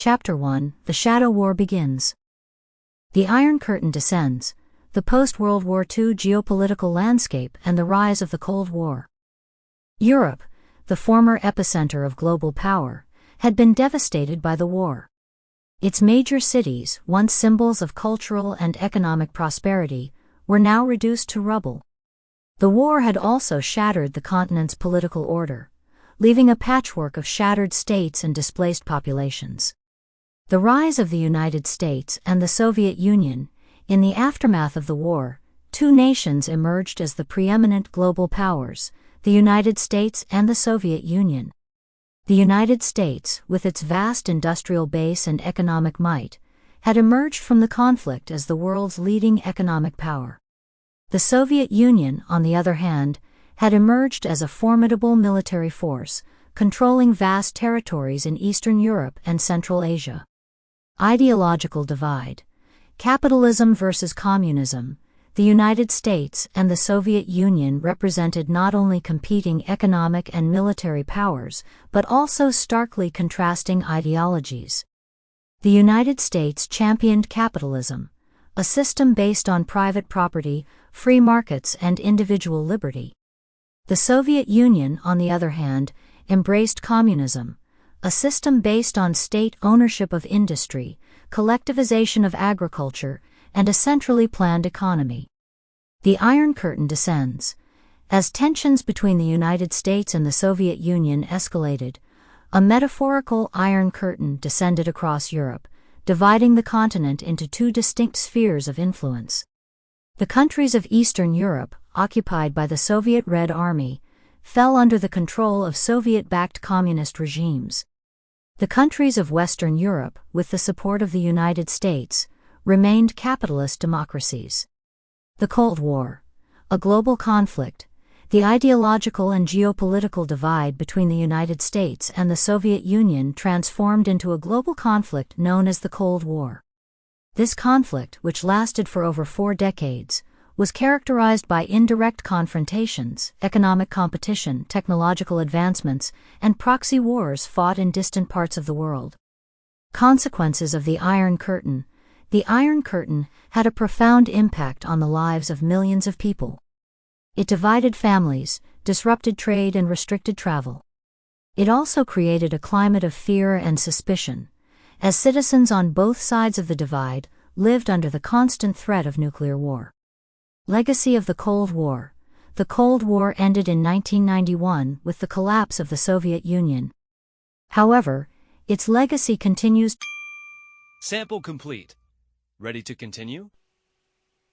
Chapter 1: The Shadow War begins. The Iron Curtain descends, the post-World War II geopolitical landscape and the rise of the Cold War. Europe, the former epicenter of global power, had been devastated by the war. Its major cities, once symbols of cultural and economic prosperity, were now reduced to rubble. The war had also shattered the continent's political order, leaving a patchwork of shattered states and displaced populations. The rise of the United States and the Soviet Union. In the aftermath of the war, two nations emerged as the preeminent global powers, the United States and the Soviet Union. The United States, with its vast industrial base and economic might, had emerged from the conflict as the world's leading economic power. The Soviet Union, on the other hand, had emerged as a formidable military force, controlling vast territories in Eastern Europe and Central Asia. Ideological divide. Capitalism versus communism. The United States and the Soviet Union represented not only competing economic and military powers, but also starkly contrasting ideologies. The United States championed capitalism, a system based on private property, free markets, and individual liberty. The Soviet Union, on the other hand, embraced communism, a system based on state ownership of industry, collectivization of agriculture, and a centrally planned economy. The Iron Curtain descends. As tensions between the United States and the Soviet Union escalated, a metaphorical Iron Curtain descended across Europe, dividing the continent into two distinct spheres of influence. The countries of Eastern Europe, occupied by the Soviet Red Army, fell under the control of Soviet-backed communist regimes. The countries of Western Europe, with the support of the United States, remained capitalist democracies. The Cold War, a global conflict, the ideological and geopolitical divide between the United States and the Soviet Union transformed into a global conflict known as the Cold War. This conflict, which lasted for over 4 decades, was characterized by indirect confrontations, economic competition, technological advancements, and proxy wars fought in distant parts of the world. Consequences of the Iron Curtain. The Iron Curtain had a profound impact on the lives of millions of people. It divided families, disrupted trade, and restricted travel. It also created a climate of fear and suspicion, as citizens on both sides of the divide lived under the constant threat of nuclear war. Legacy of the Cold War. The Cold War ended in 1991 with the collapse of the Soviet Union. However, its legacy continues. Sample complete. Ready to continue?